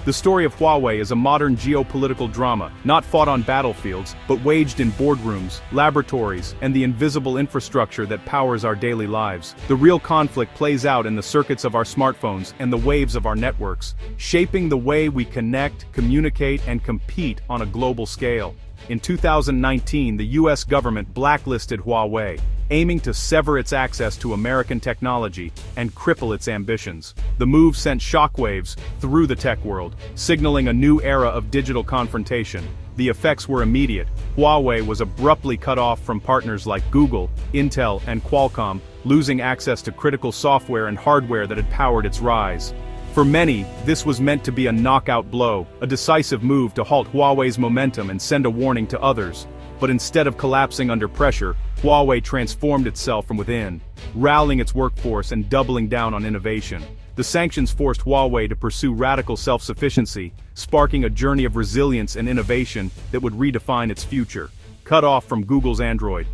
The story of Huawei is a modern geopolitical drama, not fought on battlefields, but waged in boardrooms, laboratories, and the invisible infrastructure that powers our daily lives. The real conflict plays out in the circuits of our smartphones and the waves of our networks, shaping the way we connect, communicate, and compete on a global scale. In 2019, the US government blacklisted Huawei, aiming to sever its access to American technology and cripple its ambitions. The move sent shockwaves through the tech world, signaling a new era of digital confrontation. The effects were immediate. Huawei was abruptly cut off from partners like Google, Intel, and Qualcomm, losing access to critical software and hardware that had powered its rise. For many, this was meant to be a knockout blow, a decisive move to halt Huawei's momentum and send a warning to others. But instead of collapsing under pressure, Huawei transformed itself from within, rallying its workforce and doubling down on innovation. The sanctions forced Huawei to pursue radical self-sufficiency, sparking a journey of resilience and innovation that would redefine its future. Cut off from Google's Android,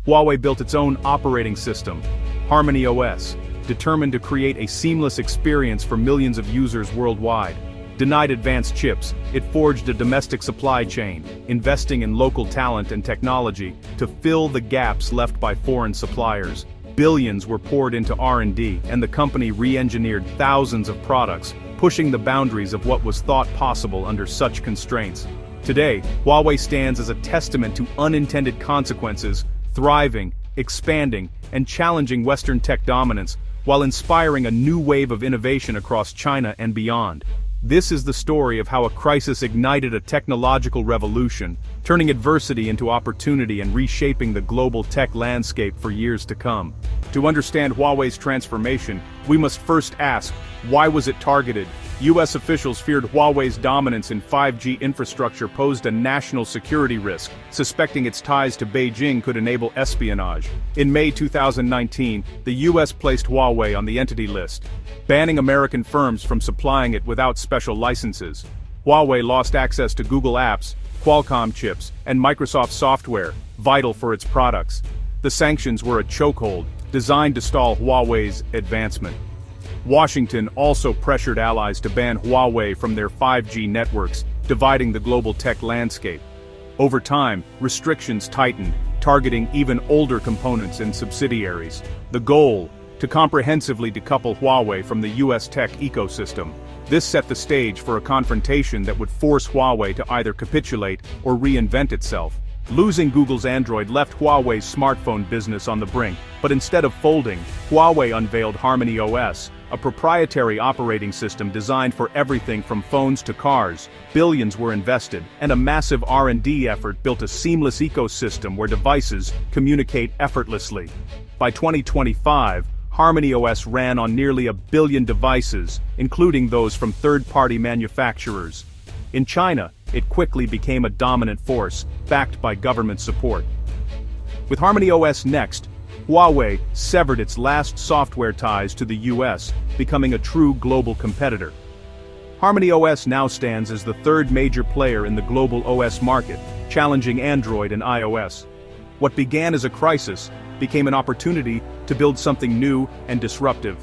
Huawei built its own operating system, Harmony OS, determined to create a seamless experience for millions of users worldwide. Denied advanced chips, it forged a domestic supply chain, investing in local talent and technology to fill the gaps left by foreign suppliers. Billions were poured into R&D, and the company re-engineered thousands of products, pushing the boundaries of what was thought possible under such constraints. Today, Huawei stands as a testament to unintended consequences, thriving, expanding, and challenging Western tech dominance, while inspiring a new wave of innovation across China and beyond. This is the story of how a crisis ignited a technological revolution, turning adversity into opportunity and reshaping the global tech landscape for years to come. To understand Huawei's transformation, we must first ask, why was it targeted? US officials feared Huawei's dominance in 5G infrastructure posed a national security risk, suspecting its ties to Beijing could enable espionage. In May 2019, the US placed Huawei on the Entity List, banning American firms from supplying it without special licenses. Huawei lost access to Google Apps, Qualcomm chips, and Microsoft software, vital for its products. The sanctions were a chokehold, designed to stall Huawei's advancement. Washington also pressured allies to ban Huawei from their 5G networks, dividing the global tech landscape. Over time, restrictions tightened, targeting even older components and subsidiaries. The goal: to comprehensively decouple Huawei from the US tech ecosystem. This set the stage for a confrontation that would force Huawei to either capitulate or reinvent itself. Losing Google's Android left Huawei's smartphone business on the brink, but instead of folding, Huawei unveiled Harmony OS, a proprietary operating system designed for everything from phones to cars. Billions were invested, and a massive R&D effort built a seamless ecosystem where devices communicate effortlessly. By 2025, Harmony OS ran on nearly 1 billion devices, including those from third-party manufacturers. In China, it quickly became a dominant force, backed by government support. With Harmony OS next, Huawei severed its last software ties to the US, becoming a true global competitor. Harmony OS now stands as the third major player in the global OS market, challenging Android and iOS. What began as a crisis became an opportunity to build something new and disruptive.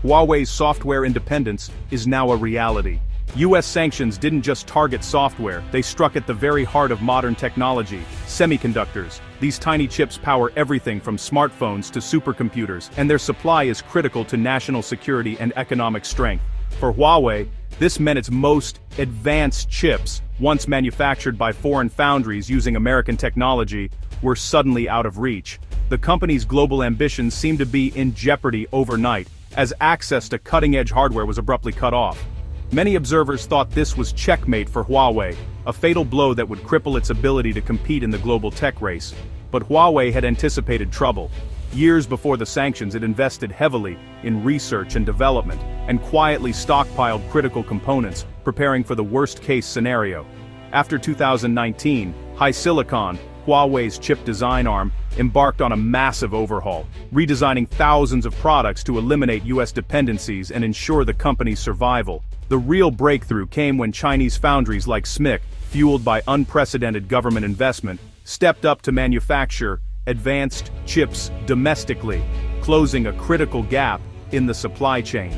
Huawei's software independence is now a reality. US sanctions didn't just target software, they struck at the very heart of modern technology, semiconductors. These tiny chips power everything from smartphones to supercomputers, and their supply is critical to national security and economic strength. For Huawei, this meant its most advanced chips, once manufactured by foreign foundries using American technology, were suddenly out of reach. The company's global ambitions seemed to be in jeopardy overnight, as access to cutting-edge hardware was abruptly cut off. Many observers thought this was checkmate for Huawei, a fatal blow that would cripple its ability to compete in the global tech race. But Huawei had anticipated trouble. Years before the sanctions, it invested heavily in research and development, and quietly stockpiled critical components, preparing for the worst-case scenario. After 2019, HiSilicon, Huawei's chip design arm, embarked on a massive overhaul, redesigning thousands of products to eliminate US dependencies and ensure the company's survival. The real breakthrough came when Chinese foundries like SMIC, fueled by unprecedented government investment, stepped up to manufacture advanced chips domestically, closing a critical gap in the supply chain.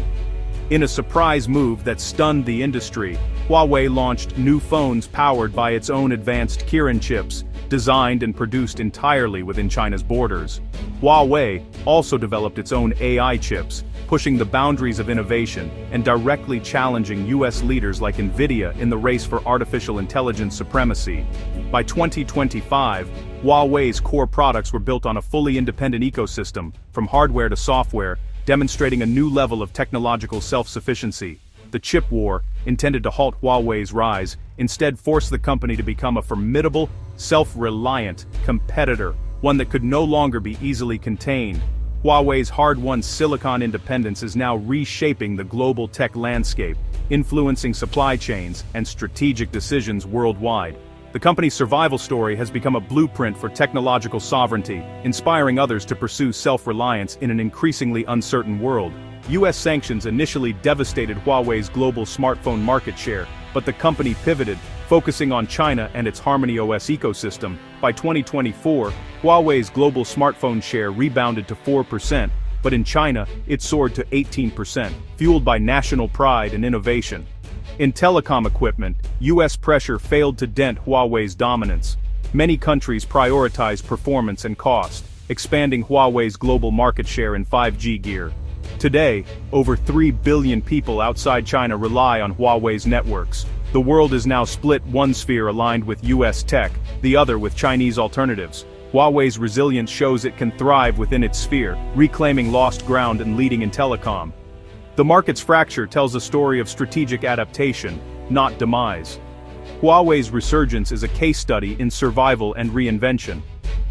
In a surprise move that stunned the industry, Huawei launched new phones powered by its own advanced Kirin chips, designed and produced entirely within China's borders. Huawei also developed its own AI chips, pushing the boundaries of innovation and directly challenging US leaders like Nvidia in the race for artificial intelligence supremacy. By 2025, Huawei's core products were built on a fully independent ecosystem, from hardware to software, demonstrating a new level of technological self-sufficiency. The chip war, intended to halt Huawei's rise, instead forced the company to become a formidable, self-reliant competitor, one that could no longer be easily contained. Huawei's hard-won silicon independence is now reshaping the global tech landscape, influencing supply chains and strategic decisions worldwide. The company's survival story has become a blueprint for technological sovereignty, inspiring others to pursue self-reliance in an increasingly uncertain world. US sanctions initially devastated Huawei's global smartphone market share, but the company pivoted, focusing on China and its Harmony OS ecosystem. By 2024, Huawei's global smartphone share rebounded to 4%, but in China, it soared to 18%, fueled by national pride and innovation. In telecom equipment, US pressure failed to dent Huawei's dominance. Many countries prioritize performance and cost, expanding Huawei's global market share in 5G gear. Today, over 3 billion people outside China rely on Huawei's networks. The world is now split, one sphere aligned with US tech, the other with Chinese alternatives. Huawei's resilience shows it can thrive within its sphere, reclaiming lost ground and leading in telecom. The market's fracture tells a story of strategic adaptation, not demise. Huawei's resurgence is a case study in survival and reinvention.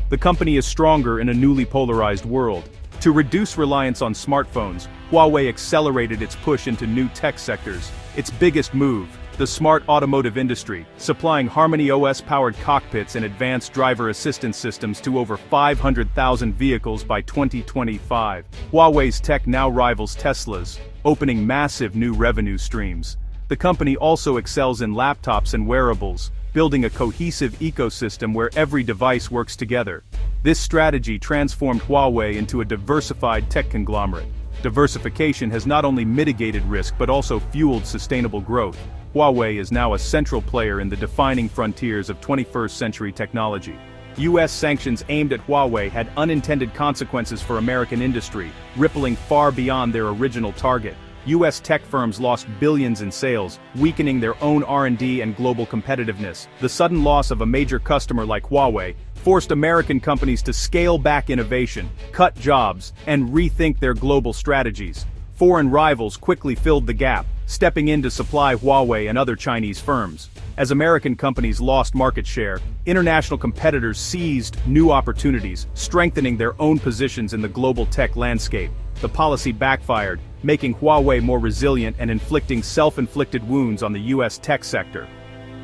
The company is stronger in a newly polarized world. To reduce reliance on smartphones, Huawei accelerated its push into new tech sectors. Its biggest move, the smart automotive industry, supplying Harmony OS-powered cockpits and advanced driver assistance systems to over 500,000 vehicles by 2025. Huawei's tech now rivals Tesla's, opening massive new revenue streams. The company also excels in laptops and wearables, building a cohesive ecosystem where every device works together. This strategy transformed Huawei into a diversified tech conglomerate. Diversification has not only mitigated risk but also fueled sustainable growth. Huawei is now a central player in the defining frontiers of 21st century technology. US sanctions aimed at Huawei had unintended consequences for American industry, rippling far beyond their original target. US tech firms lost billions in sales, weakening their own R&D and global competitiveness. The sudden loss of a major customer like Huawei forced American companies to scale back innovation, cut jobs, and rethink their global strategies. Foreign rivals quickly filled the gap, stepping in to supply Huawei and other Chinese firms. As American companies lost market share, international competitors seized new opportunities, strengthening their own positions in the global tech landscape. The policy backfired, making Huawei more resilient and inflicting self-inflicted wounds on the US tech sector.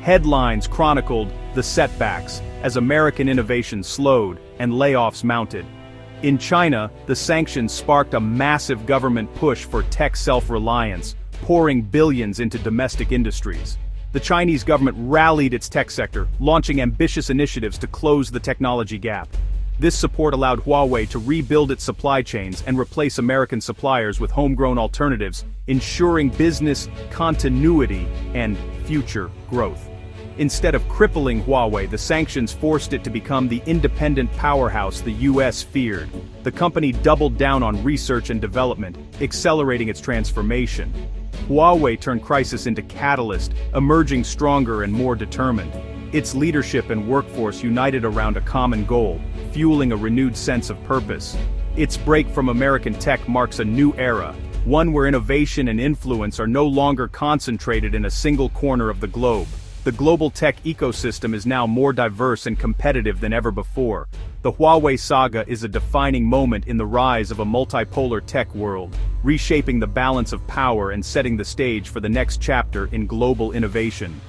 Headlines chronicled the setbacks as American innovation slowed and layoffs mounted. In China, the sanctions sparked a massive government push for tech self-reliance, pouring billions into domestic industries. The Chinese government rallied its tech sector, launching ambitious initiatives to close the technology gap. This support allowed Huawei to rebuild its supply chains and replace American suppliers with homegrown alternatives, ensuring business continuity and future growth. Instead of crippling Huawei, the sanctions forced it to become the independent powerhouse the US feared. The company doubled down on research and development, accelerating its transformation. Huawei turned crisis into catalyst, emerging stronger and more determined. Its leadership and workforce united around a common goal, fueling a renewed sense of purpose. Its break from American tech marks a new era, one where innovation and influence are no longer concentrated in a single corner of the globe. The global tech ecosystem is now more diverse and competitive than ever before. The Huawei saga is a defining moment in the rise of a multipolar tech world, reshaping the balance of power and setting the stage for the next chapter in global innovation.